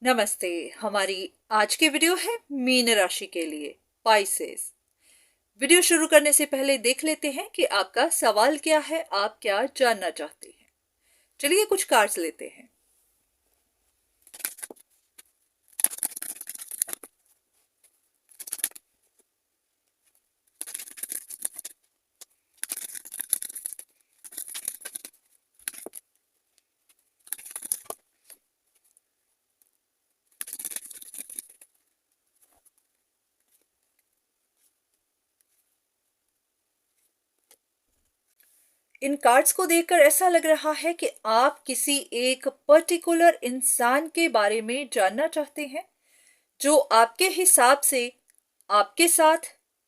नमस्ते। हमारी आज की वीडियो है मीन राशि के लिए, पाइसेस। वीडियो शुरू करने से पहले देख लेते हैं कि आपका सवाल क्या है, आप क्या जानना चाहते हैं। चलिए कुछ कार्ड्स लेते हैं। इन कार्ड्स को देखकर ऐसा लग रहा है कि आप किसी एक पर्टिकुलर इंसान के बारे में जानना चाहते हैं जो आपके हिसाब से आपके साथ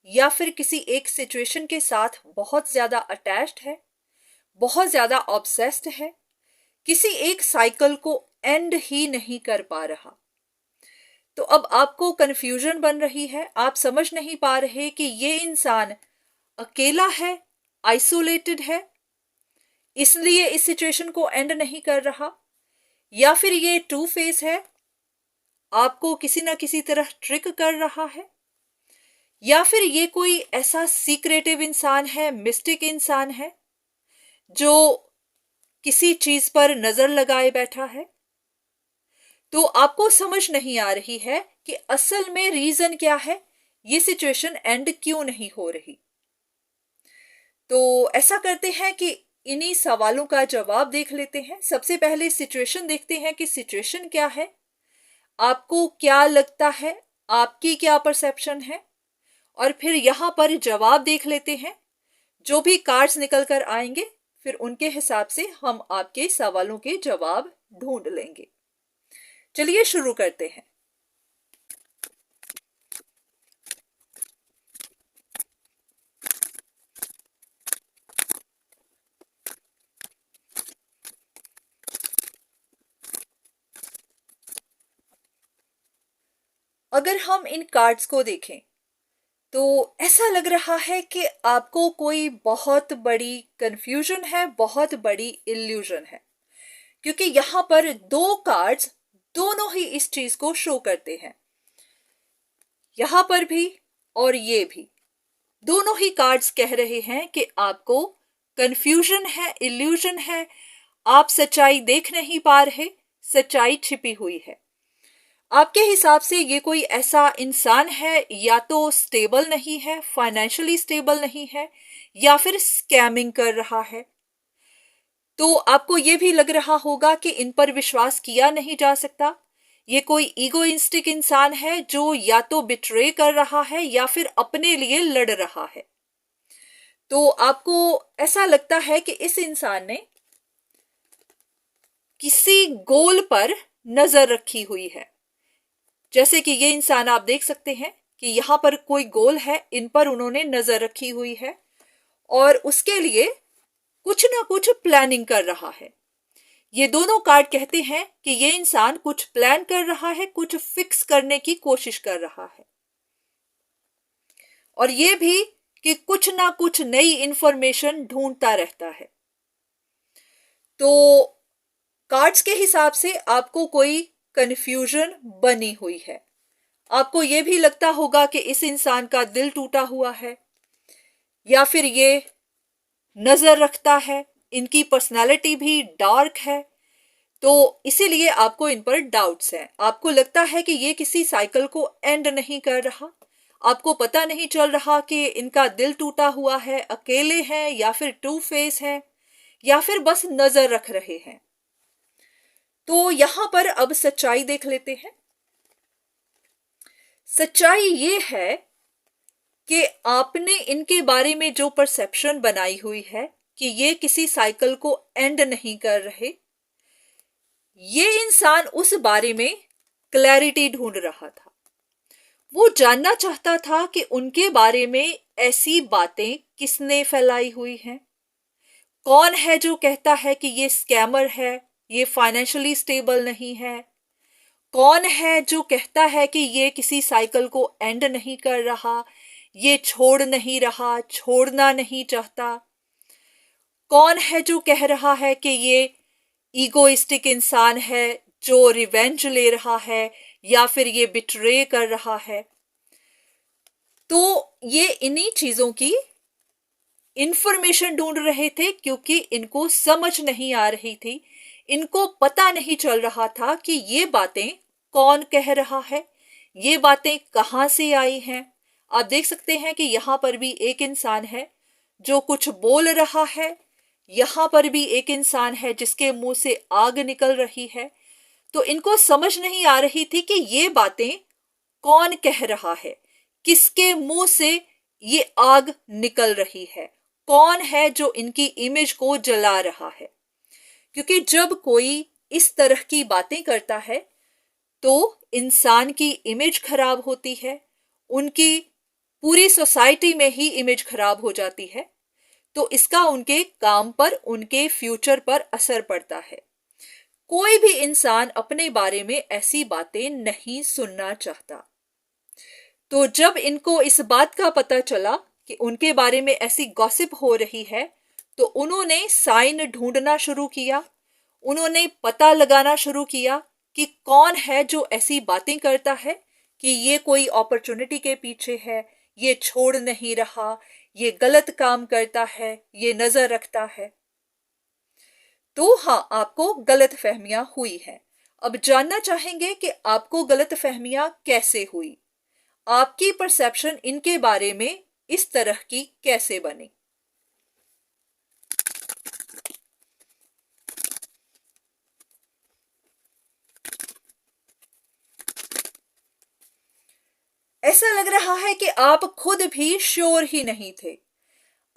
या फिर किसी एक सिचुएशन के साथ बहुत ज्यादा अटैच्ड है, बहुत ज्यादा ऑब्सेस्ड है, किसी एक साइकिल को एंड ही नहीं कर पा रहा। तो अब आपको कंफ्यूजन बन रही है, आप समझ नहीं पा रहे कि ये इंसान अकेला है, आइसोलेटेड है, इसलिए इस सिचुएशन को एंड नहीं कर रहा, या फिर ये टू फेस है, आपको किसी ना किसी तरह ट्रिक कर रहा है, या फिर ये कोई ऐसा सीक्रेटिव इंसान है, मिस्टिक इंसान है जो किसी चीज पर नजर लगाए बैठा है। तो आपको समझ नहीं आ रही है कि असल में रीजन क्या है, ये सिचुएशन एंड क्यों नहीं हो रही। तो ऐसा करते हैं कि इन्हीं सवालों का जवाब देख लेते हैं। सबसे पहले सिचुएशन देखते हैं कि सिचुएशन क्या है, आपको क्या लगता है, आपकी क्या परसेप्शन है, और फिर यहां पर जवाब देख लेते हैं। जो भी कार्ड्स निकल कर आएंगे फिर उनके हिसाब से हम आपके सवालों के जवाब ढूंढ लेंगे। चलिए शुरू करते हैं। अगर हम इन कार्ड्स को देखें तो ऐसा लग रहा है कि आपको कोई बहुत बड़ी कंफ्यूजन है, बहुत बड़ी इल्यूजन है, क्योंकि यहां पर दो कार्ड्स दोनों ही इस चीज को शो करते हैं। यहां पर भी और ये भी, दोनों ही कार्ड्स कह रहे हैं कि आपको कंफ्यूजन है, इल्यूजन है, आप सच्चाई देख नहीं पा रहे, सच्चाई छिपी हुई है। आपके हिसाब से ये कोई ऐसा इंसान है या तो स्टेबल नहीं है, फाइनेंशियली स्टेबल नहीं है, या फिर स्कैमिंग कर रहा है। तो आपको ये भी लग रहा होगा कि इन पर विश्वास किया नहीं जा सकता। ये कोई ईगोइस्टिक इंसान है जो या तो बिट्रे कर रहा है या फिर अपने लिए लड़ रहा है। तो आपको ऐसा लगता है कि इस इंसान ने किसी गोल पर नजर रखी हुई है। जैसे कि ये इंसान आप देख सकते हैं कि यहां पर कोई गोल है, इन पर उन्होंने नजर रखी हुई है और उसके लिए कुछ ना कुछ प्लानिंग कर रहा है। ये दोनों कार्ड कहते हैं कि ये इंसान कुछ प्लान कर रहा है, कुछ फिक्स करने की कोशिश कर रहा है, और ये भी कि कुछ ना कुछ नई इंफॉर्मेशन ढूंढता रहता है। तो कार्ड्स के हिसाब से आपको कोई कंफ्यूजन बनी हुई है। आपको यह भी लगता होगा कि इस इंसान का दिल टूटा हुआ है, या फिर ये नजर रखता है, इनकी पर्सनालिटी भी डार्क है, तो इसीलिए आपको इन पर डाउट्स हैं। आपको लगता है कि ये किसी साइकिल को एंड नहीं कर रहा, आपको पता नहीं चल रहा कि इनका दिल टूटा हुआ है, अकेले हैं, या फिर टू फेस हैं, या फिर बस नजर रख रहे हैं। तो यहां पर अब सच्चाई देख लेते हैं। सच्चाई ये है कि आपने इनके बारे में जो परसेप्शन बनाई हुई है कि ये किसी साइकिल को एंड नहीं कर रहे, ये इंसान उस बारे में क्लैरिटी ढूंढ रहा था। वो जानना चाहता था कि उनके बारे में ऐसी बातें किसने फैलाई हुई हैं, कौन है जो कहता है कि ये स्कैमर है, ये फाइनेंशियली स्टेबल नहीं है, कौन है जो कहता है कि ये किसी साइकिल को एंड नहीं कर रहा, ये छोड़ नहीं रहा, छोड़ना नहीं चाहता, कौन है जो कह रहा है कि ये ईगोइस्टिक इंसान है जो रिवेंज ले रहा है या फिर ये बिट्रे कर रहा है। तो ये इन्हीं चीजों की इंफॉर्मेशन ढूंढ रहे थे, क्योंकि इनको समझ नहीं आ रही थी, इनको पता नहीं चल रहा था कि ये बातें कौन कह रहा है, ये बातें कहाँ से आई हैं। आप देख सकते हैं कि यहाँ पर भी एक इंसान है जो कुछ बोल रहा है, यहाँ पर भी एक इंसान है जिसके मुंह से आग निकल रही है। तो इनको समझ नहीं आ रही थी कि ये बातें कौन कह रहा है, किसके मुंह से ये आग निकल रही है, कौन है जो इनकी इमेज को जला रहा है। क्योंकि जब कोई इस तरह की बातें करता है तो इंसान की इमेज खराब होती है, उनकी पूरी सोसाइटी में ही इमेज खराब हो जाती है। तो इसका उनके काम पर, उनके फ्यूचर पर असर पड़ता है। कोई भी इंसान अपने बारे में ऐसी बातें नहीं सुनना चाहता। तो जब इनको इस बात का पता चला कि उनके बारे में ऐसी गॉसिप हो रही है, तो उन्होंने साइन ढूंढना शुरू किया, उन्होंने पता लगाना शुरू किया कि कौन है जो ऐसी बातें करता है कि ये कोई अपॉर्चुनिटी के पीछे है, ये छोड़ नहीं रहा, ये गलत काम करता है, ये नजर रखता है। तो हाँ, आपको गलत फहमियां हुई हैं। अब जानना चाहेंगे कि आपको गलत फहमियां कैसे हुई, आपकी परसेप्शन इनके बारे में इस तरह की कैसे बनी। ऐसा लग रहा है कि आप खुद भी श्योर ही नहीं थे,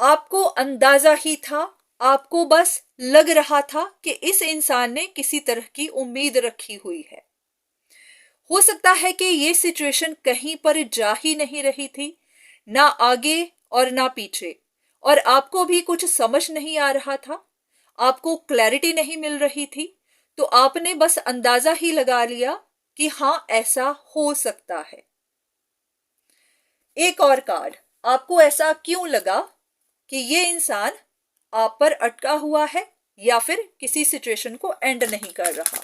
आपको अंदाजा ही था, आपको बस लग रहा था कि इस इंसान ने किसी तरह की उम्मीद रखी हुई है। हो सकता है कि ये सिचुएशन कहीं पर जा ही नहीं रही थी, ना आगे और ना पीछे, और आपको भी कुछ समझ नहीं आ रहा था, आपको क्लैरिटी नहीं मिल रही थी। तो आपने बस अंदाजा ही लगा लिया कि हाँ, ऐसा हो सकता है। एक और कार्ड, आपको ऐसा क्यों लगा कि ये इंसान आप पर अटका हुआ है या फिर किसी सिचुएशन को एंड नहीं कर रहा।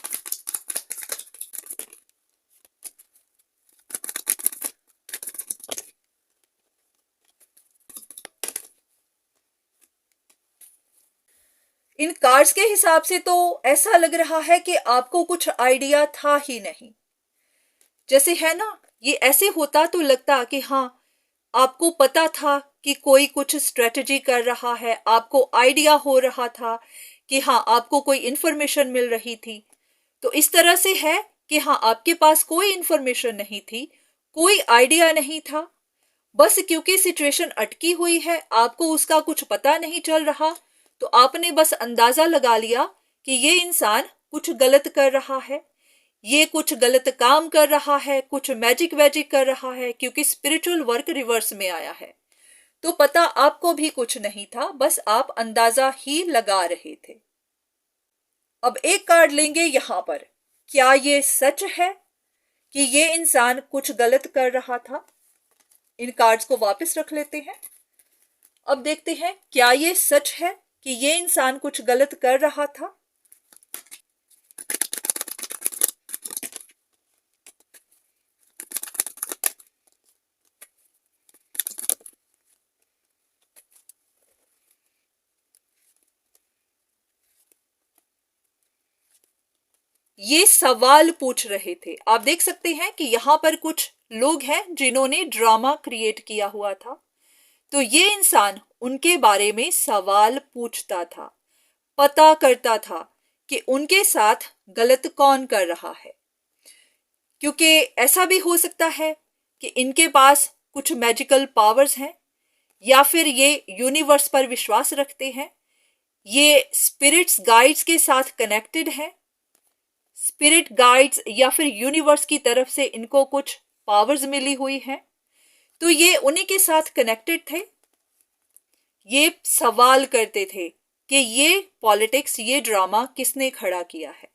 इन कार्ड्स के हिसाब से तो ऐसा लग रहा है कि आपको कुछ आइडिया था ही नहीं। जैसे है ना, ये ऐसे होता तो लगता कि हाँ, आपको पता था कि कोई कुछ स्ट्रेटजी कर रहा है, आपको आइडिया हो रहा था कि हाँ, आपको कोई इंफॉर्मेशन मिल रही थी। तो इस तरह से है कि हाँ, आपके पास कोई इंफॉर्मेशन नहीं थी, कोई आइडिया नहीं था, बस क्योंकि सिचुएशन अटकी हुई है, आपको उसका कुछ पता नहीं चल रहा, तो आपने बस अंदाजा लगा लिया कि ये इंसान कुछ गलत कर रहा है, ये कुछ गलत काम कर रहा है, कुछ मैजिक वैजिक कर रहा है, क्योंकि स्पिरिचुअल वर्क रिवर्स में आया है। तो पता आपको भी कुछ नहीं था, बस आप अंदाजा ही लगा रहे थे। अब एक कार्ड लेंगे यहां पर, क्या ये सच है कि ये इंसान कुछ गलत कर रहा था? इन कार्ड्स को वापस रख लेते हैं। अब देखते हैं क्या ये सच है कि ये इंसान कुछ गलत कर रहा था। ये सवाल पूछ रहे थे। आप देख सकते हैं कि यहां पर कुछ लोग हैं जिन्होंने ड्रामा क्रिएट किया हुआ था। तो ये इंसान उनके बारे में सवाल पूछता था, पता करता था कि उनके साथ गलत कौन कर रहा है। क्योंकि ऐसा भी हो सकता है कि इनके पास कुछ मैजिकल पावर्स हैं, या फिर ये यूनिवर्स पर विश्वास रखते हैं, ये स्पिरिट्स गाइड्स के साथ कनेक्टेड हैं, स्पिरिट गाइड्स या फिर यूनिवर्स की तरफ से इनको कुछ पावर्स मिली हुई हैं, तो ये उन्हीं के साथ कनेक्टेड थे। ये सवाल करते थे कि ये पॉलिटिक्स, ये ड्रामा किसने खड़ा किया है,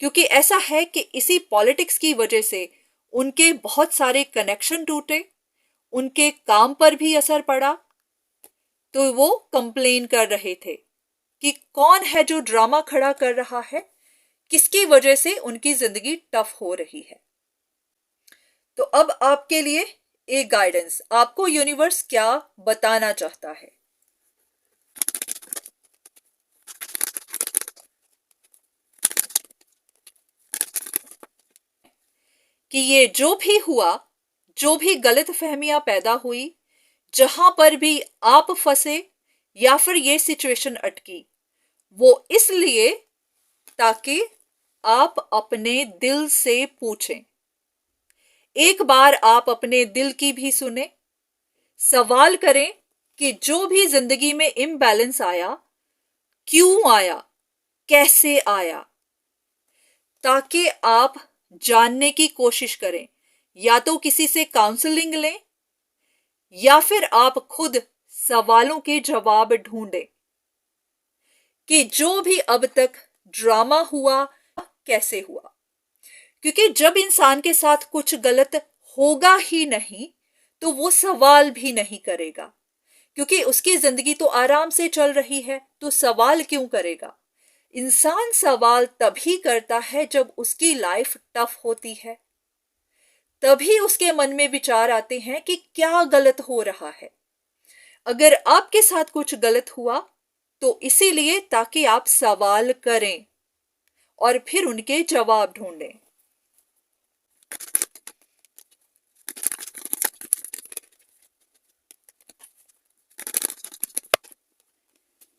क्योंकि ऐसा है कि इसी पॉलिटिक्स की वजह से उनके बहुत सारे कनेक्शन टूटे, उनके काम पर भी असर पड़ा। तो वो कंप्लेन कर रहे थे कि कौन है जो ड्रामा खड़ा कर रहा है, किसकी वजह से उनकी जिंदगी टफ हो रही है। तो अब आपके लिए एक गाइडेंस, आपको यूनिवर्स क्या बताना चाहता है। कि ये जो भी हुआ, जो भी गलत फहमियां पैदा हुई, जहां पर भी आप फंसे या फिर ये सिचुएशन अटकी, वो इसलिए ताकि आप अपने दिल से पूछें। एक बार आप अपने दिल की भी सुने, सवाल करें कि जो भी जिंदगी में इम्बैलेंस आया, क्यों आया, कैसे आया, ताकि आप जानने की कोशिश करें। या तो किसी से काउंसलिंग लें या फिर आप खुद सवालों के जवाब ढूंढें कि जो भी अब तक ड्रामा हुआ कैसे हुआ। क्योंकि जब इंसान के साथ कुछ गलत होगा ही नहीं तो वो सवाल भी नहीं करेगा, क्योंकि उसकी जिंदगी तो आराम से चल रही है, तो सवाल क्यों करेगा। इंसान सवाल तभी करता है जब उसकी लाइफ टफ होती है, तभी उसके मन में विचार आते हैं कि क्या गलत हो रहा है। अगर आपके साथ कुछ गलत हुआ तो इसीलिए ताकि आप सवाल करें और फिर उनके जवाब ढूंढें।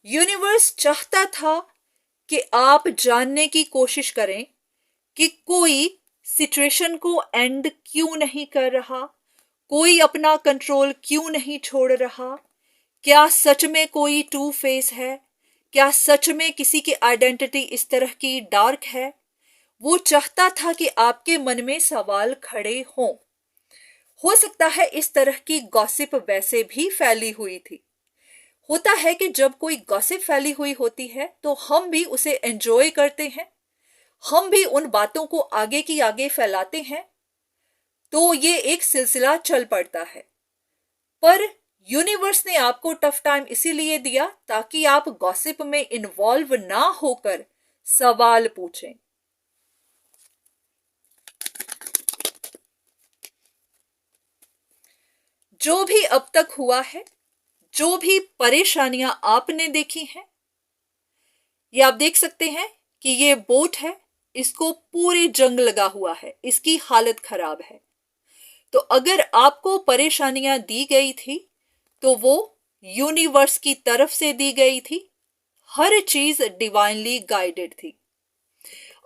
यूनिवर्स चाहता था कि आप जानने की कोशिश करें कि कोई सिचुएशन को एंड क्यों नहीं कर रहा, कोई अपना कंट्रोल क्यों नहीं छोड़ रहा। क्या सच में कोई टू फेस है, क्या सच में किसी की आइडेंटिटी इस तरह की डार्क है। वो चाहता था कि आपके मन में सवाल खड़े हों। हो सकता है इस तरह की गॉसिप वैसे भी फैली हुई थी। होता है कि जब कोई गॉसिप फैली हुई होती है तो हम भी उसे एंजॉय करते हैं, हम भी उन बातों को आगे की आगे फैलाते हैं, तो ये एक सिलसिला चल पड़ता है। पर यूनिवर्स ने आपको टफ टाइम इसीलिए दिया ताकि आप गॉसिप में इन्वॉल्व ना होकर सवाल पूछें। जो भी अब तक हुआ है, जो भी परेशानियां आपने देखी हैं, ये आप देख सकते हैं कि ये बोट है, इसको पूरी जंग लगा हुआ है, इसकी हालत खराब है। तो अगर आपको परेशानियां दी गई थी तो वो यूनिवर्स की तरफ से दी गई थी, हर चीज डिवाइनली गाइडेड थी।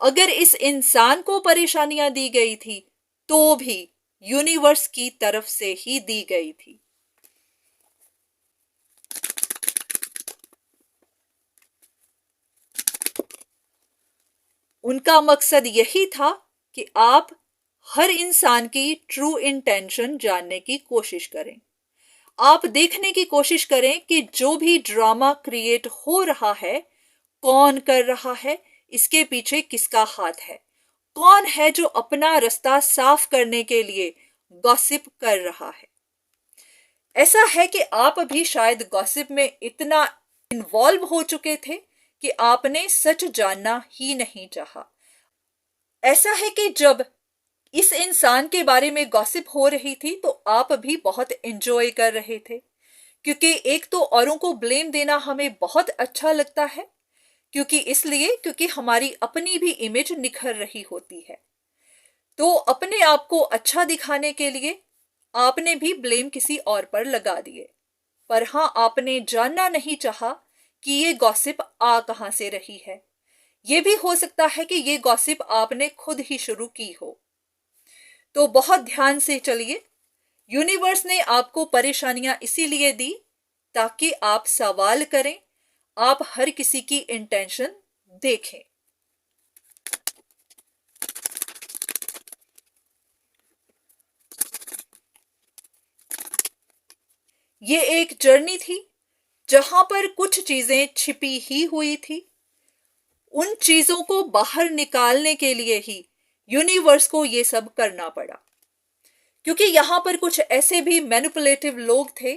अगर इस इंसान को परेशानियां दी गई थी तो भी यूनिवर्स की तरफ से ही दी गई थी। उनका मकसद यही था कि आप हर इंसान की ट्रू इंटेंशन जानने की कोशिश करें। आप देखने की कोशिश करें कि जो भी ड्रामा क्रिएट हो रहा है, कौन कर रहा है, इसके पीछे किसका हाथ है, कौन है जो अपना रास्ता साफ करने के लिए गॉसिप कर रहा है। ऐसा है कि आप भी शायद गॉसिप में इतना इन्वॉल्व हो चुके थे कि आपने सच जानना ही नहीं चाहा। ऐसा है कि जब इस इंसान के बारे में गॉसिप हो रही थी तो आप भी बहुत एंजॉय कर रहे थे, क्योंकि एक तो औरों को ब्लेम देना हमें बहुत अच्छा लगता है, क्योंकि हमारी अपनी भी इमेज निखर रही होती है। तो अपने आप को अच्छा दिखाने के लिए आपने भी ब्लेम किसी और पर लगा दिए। पर हाँ, आपने जानना नहीं चाहा कि ये गॉसिप आ कहां से रही है। ये भी हो सकता है कि ये गॉसिप आपने खुद ही शुरू की हो। तो बहुत ध्यान से चलिए। यूनिवर्स ने आपको परेशानियां इसीलिए दी ताकि आप सवाल करें, आप हर किसी की इंटेंशन देखें। ये एक जर्नी थी जहां पर कुछ चीजें छिपी ही हुई थी। उन चीजों को बाहर निकालने के लिए ही यूनिवर्स को ये सब करना पड़ा, क्योंकि यहां पर कुछ ऐसे भी मैनिपुलेटिव लोग थे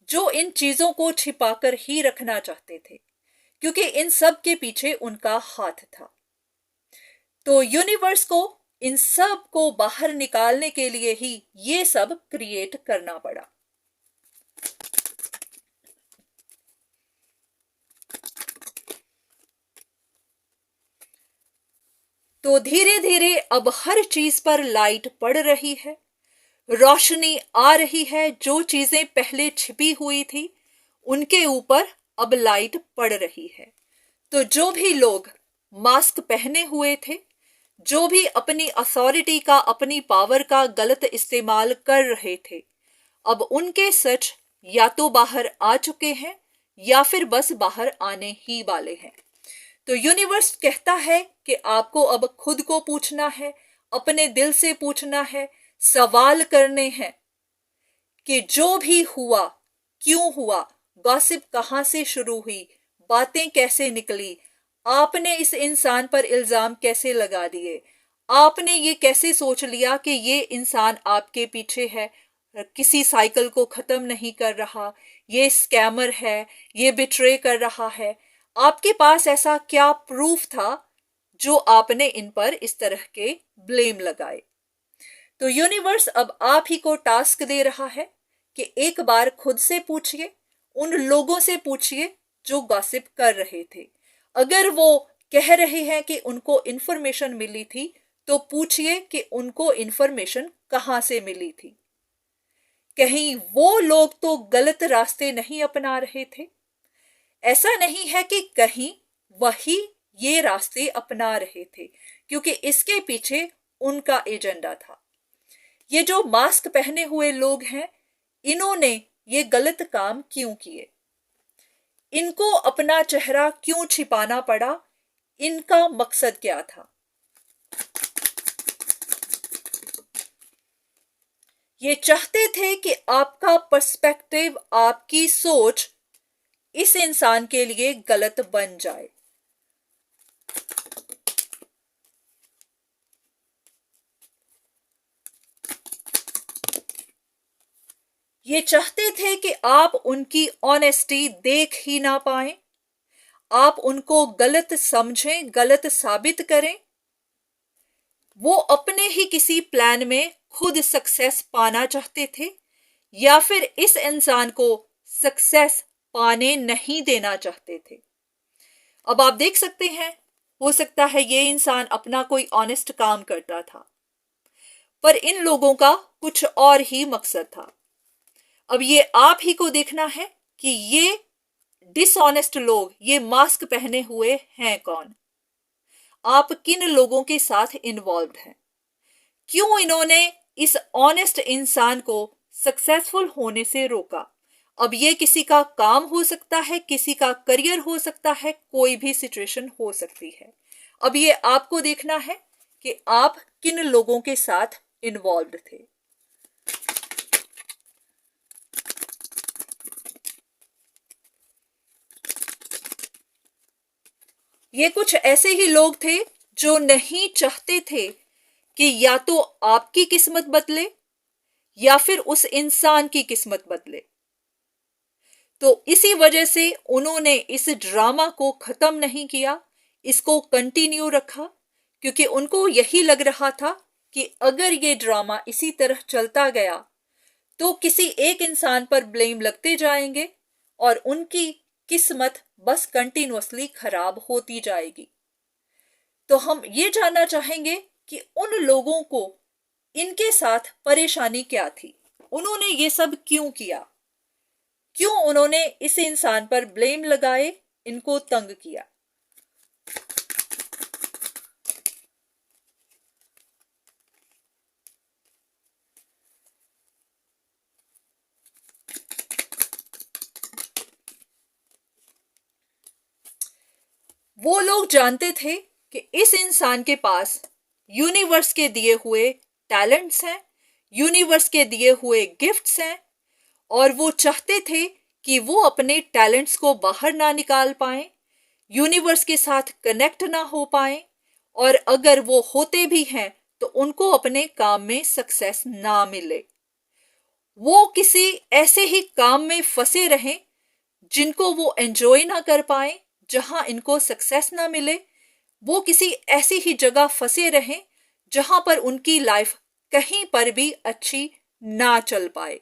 जो इन चीजों को छिपाकर ही रखना चाहते थे, क्योंकि इन सब के पीछे उनका हाथ था। तो यूनिवर्स को इन सब को बाहर निकालने के लिए ही ये सब क्रिएट करना पड़ा। तो धीरे धीरे अब हर चीज पर लाइट पड़ रही है, रोशनी आ रही है। जो चीजें पहले छिपी हुई थी उनके ऊपर अब लाइट पड़ रही है। तो जो भी लोग मास्क पहने हुए थे, जो भी अपनी अथॉरिटी का, अपनी पावर का गलत इस्तेमाल कर रहे थे, अब उनके सच या तो बाहर आ चुके हैं या फिर बस बाहर आने ही वाले हैं। तो यूनिवर्स कहता है कि आपको अब खुद को पूछना है, अपने दिल से पूछना है, सवाल करने हैं कि जो भी हुआ क्यों हुआ, गॉसिप कहां से शुरू हुई, बातें कैसे निकली, आपने इस इंसान पर इल्जाम कैसे लगा दिए, आपने ये कैसे सोच लिया कि ये इंसान आपके पीछे है, किसी साइकिल को खत्म नहीं कर रहा, ये स्कैमर है, ये बिट्रे कर रहा है। आपके पास ऐसा क्या प्रूफ था जो आपने इन पर इस तरह के ब्लेम लगाए। तो यूनिवर्स अब आप ही को टास्क दे रहा है कि एक बार खुद से पूछिए, उन लोगों से पूछिए जो गॉसिप कर रहे थे। अगर वो कह रहे हैं कि उनको इंफॉर्मेशन मिली थी, तो पूछिए कि उनको इंफॉर्मेशन कहां से मिली थी। कहीं वो लोग तो गलत रास्ते नहीं अपना रहे थे? ऐसा नहीं है कि कहीं वही ये रास्ते अपना रहे थे, क्योंकि इसके पीछे उनका एजेंडा था। ये जो मास्क पहने हुए लोग हैं, इन्होंने ये गलत काम क्यों किए, इनको अपना चेहरा क्यों छिपाना पड़ा, इनका मकसद क्या था? ये चाहते थे कि आपका पर्सपेक्टिव, आपकी सोच इस इंसान के लिए गलत बन जाए। ये चाहते थे कि आप उनकी ऑनेस्टी देख ही ना पाएं, आप उनको गलत समझें, गलत साबित करें। वो अपने ही किसी प्लान में खुद सक्सेस पाना चाहते थे, या फिर इस इंसान को सक्सेस पाने नहीं देना चाहते थे। अब आप देख सकते हैं, हो सकता है ये इंसान अपना कोई ऑनेस्ट काम करता था, पर इन लोगों का कुछ और ही मकसद था। अब ये आप ही को देखना है कि ये डिसऑनेस्ट लोग, ये मास्क पहने हुए हैं कौन, आप किन लोगों के साथ इन्वॉल्व हैं, क्यों इन्होंने इस ऑनेस्ट इंसान को सक्सेसफुल होने से रोका। अब ये किसी का काम हो सकता है, किसी का करियर हो सकता है, कोई भी सिचुएशन हो सकती है। अब ये आपको देखना है कि आप किन लोगों के साथ इन्वॉल्व थे। ये कुछ ऐसे ही लोग थे जो नहीं चाहते थे कि या तो आपकी किस्मत बदले या फिर उस इंसान की किस्मत बदले। तो इसी वजह से उन्होंने इस ड्रामा को खत्म नहीं किया, इसको कंटिन्यू रखा, क्योंकि उनको यही लग रहा था कि अगर ये ड्रामा इसी तरह चलता गया तो किसी एक इंसान पर ब्लेम लगते जाएंगे और उनकी किस्मत बस कंटिन्यूअसली खराब होती जाएगी। तो हम ये जानना चाहेंगे कि उन लोगों को इनके साथ परेशानी क्या थी, उन्होंने ये सब क्यों किया, क्यों उन्होंने इस इंसान पर ब्लेम लगाए, इनको तंग किया। वो लोग जानते थे कि इस इंसान के पास यूनिवर्स के दिए हुए टैलेंट्स हैं, यूनिवर्स के दिए हुए गिफ्ट्स हैं, और वो चाहते थे कि वो अपने टैलेंट्स को बाहर ना निकाल पाए, यूनिवर्स के साथ कनेक्ट ना हो पाए, और अगर वो होते भी हैं तो उनको अपने काम में सक्सेस ना मिले। वो किसी ऐसे ही काम में फंसे रहें जिनको वो एंजॉय ना कर पाए, जहां इनको सक्सेस ना मिले, वो किसी ऐसी ही जगह फंसे रहें जहां पर उनकी लाइफ कहीं पर भी अच्छी ना चल पाए।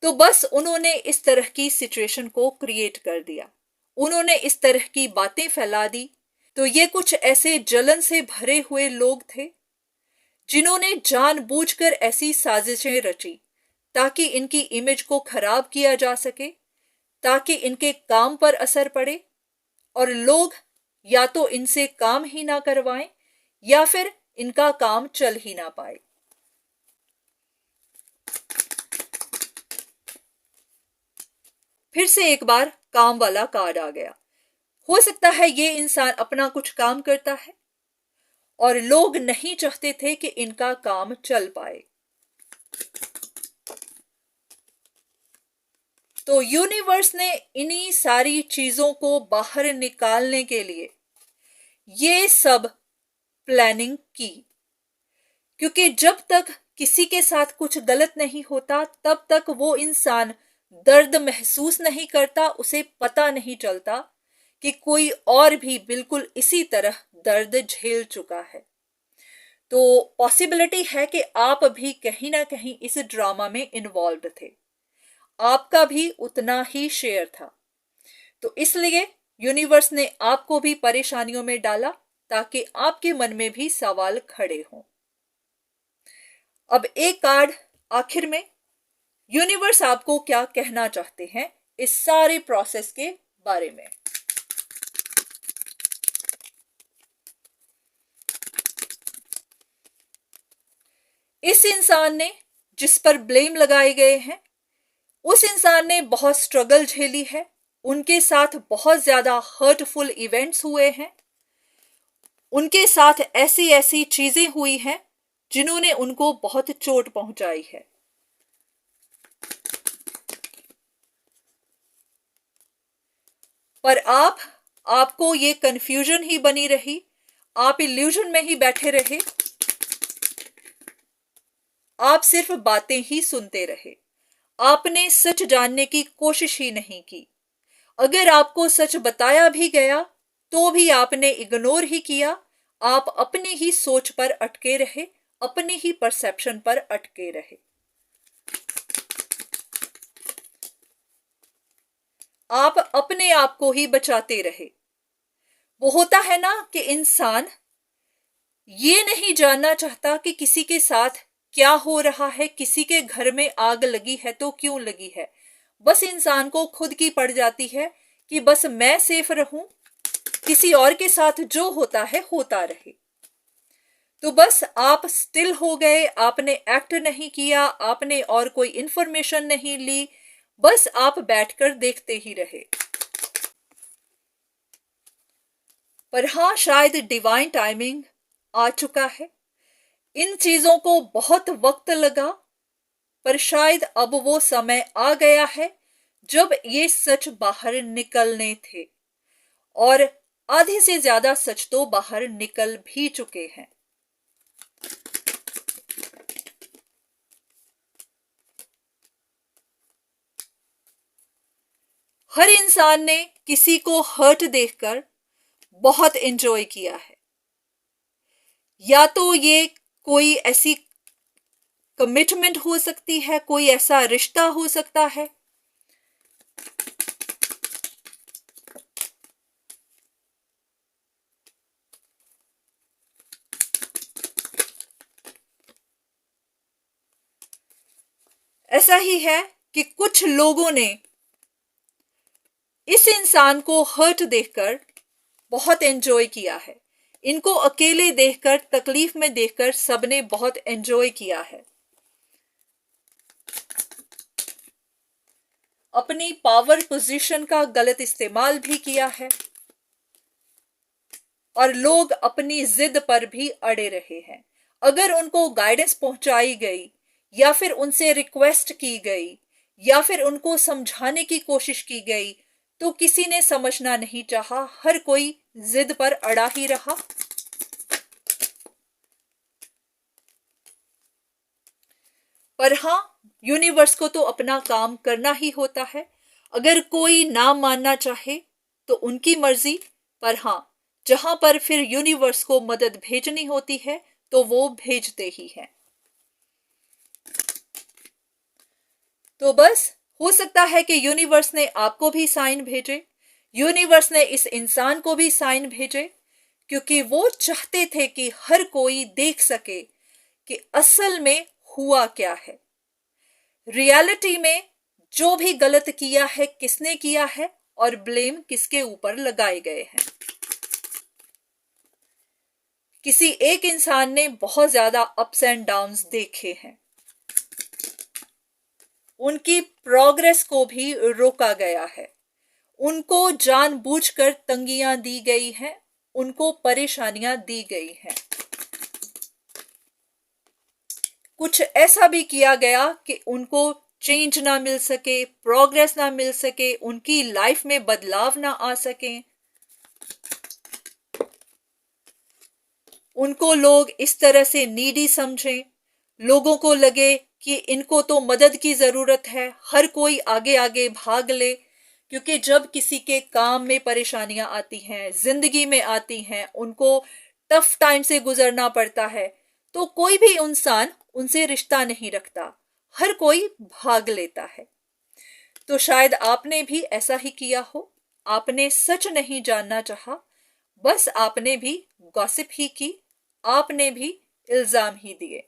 तो बस उन्होंने इस तरह की सिचुएशन को क्रिएट कर दिया, उन्होंने इस तरह की बातें फैला दी। तो ये कुछ ऐसे जलन से भरे हुए लोग थे जिन्होंने जानबूझकर ऐसी साजिशें रची ताकि इनकी इमेज को खराब किया जा सके, ताकि इनके काम पर असर पड़े और लोग या तो इनसे काम ही ना करवाएं या फिर इनका काम चल ही ना पाए। फिर से एक बार काम वाला कार्ड आ गया। हो सकता है ये इंसान अपना कुछ काम करता है और लोग नहीं चाहते थे कि इनका काम चल पाए। तो यूनिवर्स ने इन्हीं सारी चीजों को बाहर निकालने के लिए ये सब प्लानिंग की, क्योंकि जब तक किसी के साथ कुछ गलत नहीं होता तब तक वो इंसान दर्द महसूस नहीं करता, उसे पता नहीं चलता कि कोई और भी बिल्कुल इसी तरह दर्द झेल चुका है। तो पॉसिबिलिटी है कि आप भी कहीं ना कहीं इस ड्रामा में इन्वॉल्व थे, आपका भी उतना ही शेयर था। तो इसलिए यूनिवर्स ने आपको भी परेशानियों में डाला ताकि आपके मन में भी सवाल खड़े हों। अब एक कार्ड आखिर में, यूनिवर्स आपको क्या कहना चाहते हैं इस सारे प्रोसेस के बारे में। इस इंसान ने जिस पर ब्लेम लगाए गए हैं, उस इंसान ने बहुत स्ट्रगल झेली है, उनके साथ बहुत ज्यादा हर्टफुल इवेंट्स हुए हैं, उनके साथ ऐसी ऐसी चीजें हुई हैं जिन्होंने उनको बहुत चोट पहुंचाई है। पर आपको ये कंफ्यूजन ही बनी रही, आप इल्यूजन में ही बैठे रहे, आप सिर्फ बातें ही सुनते रहे, आपने सच जानने की कोशिश ही नहीं की। अगर आपको सच बताया भी गया तो भी आपने इग्नोर ही किया, आप अपनी ही सोच पर अटके रहे, अपनी ही परसेप्शन पर अटके रहे। आप अपने आप को ही बचाते रहे। वो होता है ना कि इंसान ये नहीं जानना चाहता कि किसी के साथ क्या हो रहा है, किसी के घर में आग लगी है तो क्यों लगी है। बस इंसान को खुद की पड़ जाती है कि बस मैं सेफ रहूं, किसी और के साथ जो होता है होता रहे। तो बस आप स्टिल हो गए, आपने एक्ट नहीं किया, आपने और कोई इंफॉर्मेशन नहीं ली, बस आप बैठकर देखते ही रहे। पर हाँ, शायद डिवाइन टाइमिंग आ चुका है। इन चीजों को बहुत वक्त लगा, पर शायद अब वो समय आ गया है जब ये सच बाहर निकलने थे, और आधे से ज्यादा सच तो बाहर निकल भी चुके हैं। हर इंसान ने किसी को हर्ट देखकर बहुत एंजॉय किया है, या तो ये कोई ऐसी कमिटमेंट हो सकती है, कोई ऐसा रिश्ता हो सकता है, ऐसा ही है कि कुछ लोगों ने इस इंसान को हर्ट देखकर बहुत एंजॉय किया है। इनको अकेले देखकर, तकलीफ में देखकर सबने बहुत एंजॉय किया है। अपनी पावर पोजीशन का गलत इस्तेमाल भी किया है और लोग अपनी जिद पर भी अड़े रहे हैं। अगर उनको गाइडेंस पहुंचाई गई या फिर उनसे रिक्वेस्ट की गई या फिर उनको समझाने की कोशिश की गई तो किसी ने समझना नहीं चाहा, हर कोई जिद पर अड़ा ही रहा। पर हाँ, यूनिवर्स को तो अपना काम करना ही होता है। अगर कोई ना मानना चाहे तो उनकी मर्जी, पर हाँ, जहां पर फिर यूनिवर्स को मदद भेजनी होती है तो वो भेजते ही हैं। तो बस हो सकता है कि यूनिवर्स ने आपको भी साइन भेजे, यूनिवर्स ने इस इंसान को भी साइन भेजे, क्योंकि वो चाहते थे कि हर कोई देख सके कि असल में हुआ क्या है, रियलिटी में जो भी गलत किया है किसने किया है और ब्लेम किसके ऊपर लगाए गए हैं। किसी एक इंसान ने बहुत ज्यादा अप्स एंड डाउन्स देखे हैं, उनकी प्रोग्रेस को भी रोका गया है, उनको जानबूझकर तंगियां दी गई हैं, उनको परेशानियां दी गई हैं। कुछ ऐसा भी किया गया कि उनको चेंज ना मिल सके, प्रोग्रेस ना मिल सके, उनकी लाइफ में बदलाव ना आ सके। उनको लोग इस तरह से नीडी समझें, लोगों को लगे कि इनको तो मदद की जरूरत है, हर कोई आगे आगे भाग ले। क्योंकि जब किसी के काम में परेशानियां आती हैं, जिंदगी में आती हैं, उनको टफ टाइम से गुजरना पड़ता है, तो कोई भी इंसान उनसे रिश्ता नहीं रखता, हर कोई भाग लेता है। तो शायद आपने भी ऐसा ही किया हो, आपने सच नहीं जानना चाहा, बस आपने भी गॉसिप ही की, आपने भी इल्जाम ही दिए।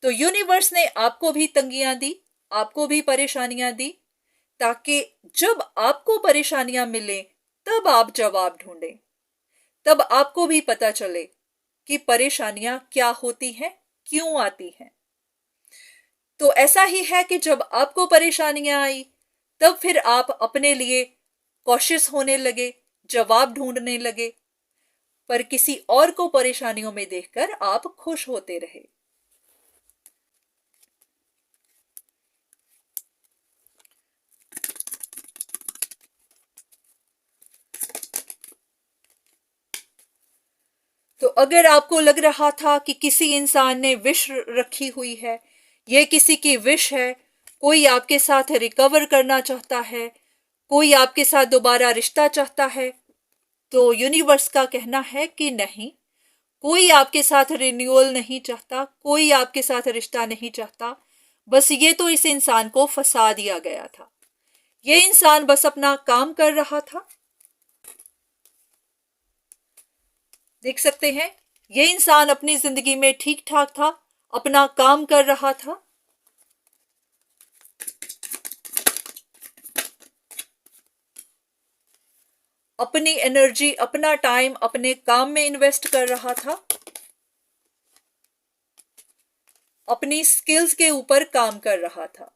तो यूनिवर्स ने आपको भी तंगियां दी, आपको भी परेशानियां दी, ताकि जब आपको परेशानियां मिले तब आप जवाब ढूंढें, तब आपको भी पता चले कि परेशानियां क्या होती हैं, क्यों आती हैं। तो ऐसा ही है कि जब आपको परेशानियां आई तब फिर आप अपने लिए कॉशियस होने लगे, जवाब ढूंढने लगे, पर किसी और को परेशानियों में देखकर आप खुश होते रहे। तो अगर आपको लग रहा था कि किसी इंसान ने विश रखी हुई है, ये किसी की विश है, कोई आपके साथ रिकवर करना चाहता है, कोई आपके साथ दोबारा रिश्ता चाहता है, तो यूनिवर्स का कहना है कि नहीं, कोई आपके साथ रिन्यूअल नहीं चाहता, कोई आपके साथ रिश्ता नहीं चाहता। बस ये तो इस इंसान को फंसा दिया गया था, ये इंसान बस अपना काम कर रहा था। देख सकते हैं, ये इंसान अपनी जिंदगी में ठीक ठाक था, अपना काम कर रहा था। अपनी एनर्जी, अपना टाइम अपने काम में इन्वेस्ट कर रहा था, अपनी स्किल्स के ऊपर काम कर रहा था।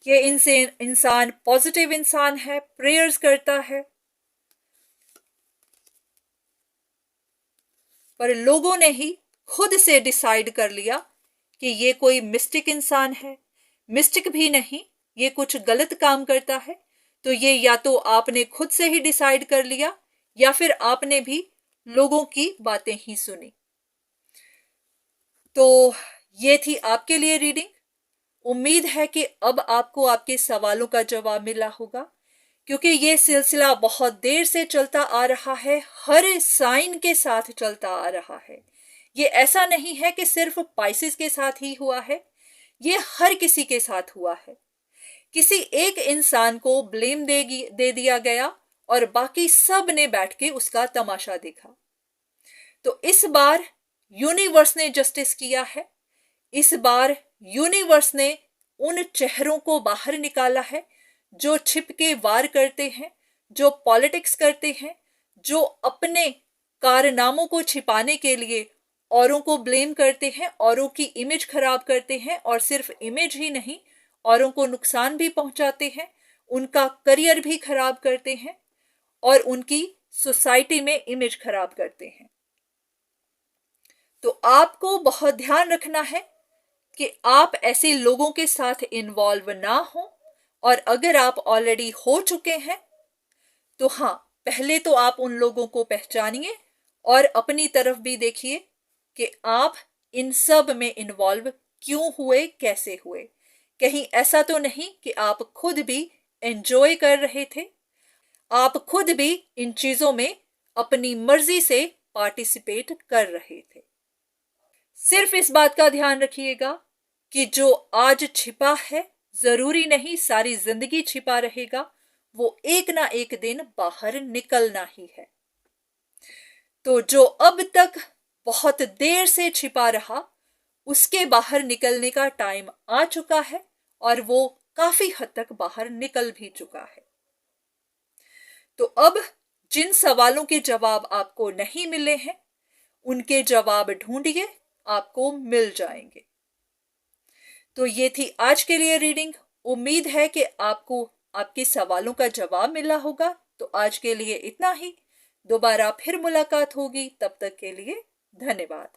ये इंसान पॉजिटिव इंसान है, प्रेयर्स करता है, पर लोगों ने ही खुद से डिसाइड कर लिया कि ये कोई मिस्टिक इंसान है। मिस्टिक भी नहीं, ये कुछ गलत काम करता है। तो ये या तो आपने खुद से ही डिसाइड कर लिया या फिर आपने भी लोगों की बातें ही सुनी। तो ये थी आपके लिए रीडिंग। उम्मीद है कि अब आपको आपके सवालों का जवाब मिला होगा, क्योंकि ये सिलसिला बहुत देर से चलता आ रहा है, हर साइन के साथ चलता आ रहा है। ये ऐसा नहीं है कि सिर्फ पाइसेस के साथ ही हुआ है, ये हर किसी के साथ हुआ है। किसी एक इंसान को ब्लेम दे दिया गया और बाकी सब ने बैठ के उसका तमाशा देखा। तो इस बार यूनिवर्स ने जस्टिस किया है, इस बार यूनिवर्स ने उन चेहरों को बाहर निकाला है जो छिप के वार करते हैं, जो पॉलिटिक्स करते हैं, जो अपने कारनामों को छिपाने के लिए औरों को ब्लेम करते हैं, औरों की इमेज खराब करते हैं, और सिर्फ इमेज ही नहीं, औरों को नुकसान भी पहुंचाते हैं, उनका करियर भी खराब करते हैं और उनकी सोसाइटी में इमेज खराब करते हैं। तो आपको बहुत ध्यान रखना है कि आप ऐसे लोगों के साथ इन्वॉल्व ना हो, और अगर आप ऑलरेडी हो चुके हैं तो हाँ, पहले तो आप उन लोगों को पहचानिए और अपनी तरफ भी देखिए कि आप इन सब में इन्वॉल्व क्यों हुए, कैसे हुए। कहीं ऐसा तो नहीं कि आप खुद भी एंजॉय कर रहे थे, आप खुद भी इन चीजों में अपनी मर्जी से पार्टिसिपेट कर रहे थे। सिर्फ इस बात का ध्यान रखिएगा कि जो आज छिपा है जरूरी नहीं सारी जिंदगी छिपा रहेगा, वो एक ना एक दिन बाहर निकलना ही है। तो जो अब तक बहुत देर से छिपा रहा, उसके बाहर निकलने का टाइम आ चुका है और वो काफी हद तक बाहर निकल भी चुका है। तो अब जिन सवालों के जवाब आपको नहीं मिले हैं, उनके जवाब ढूंढिए, आपको मिल जाएंगे। तो ये थी आज के लिए रीडिंग। उम्मीद है कि आपको आपके सवालों का जवाब मिला होगा। तो आज के लिए इतना ही। दोबारा फिर मुलाकात होगी, तब तक के लिए धन्यवाद।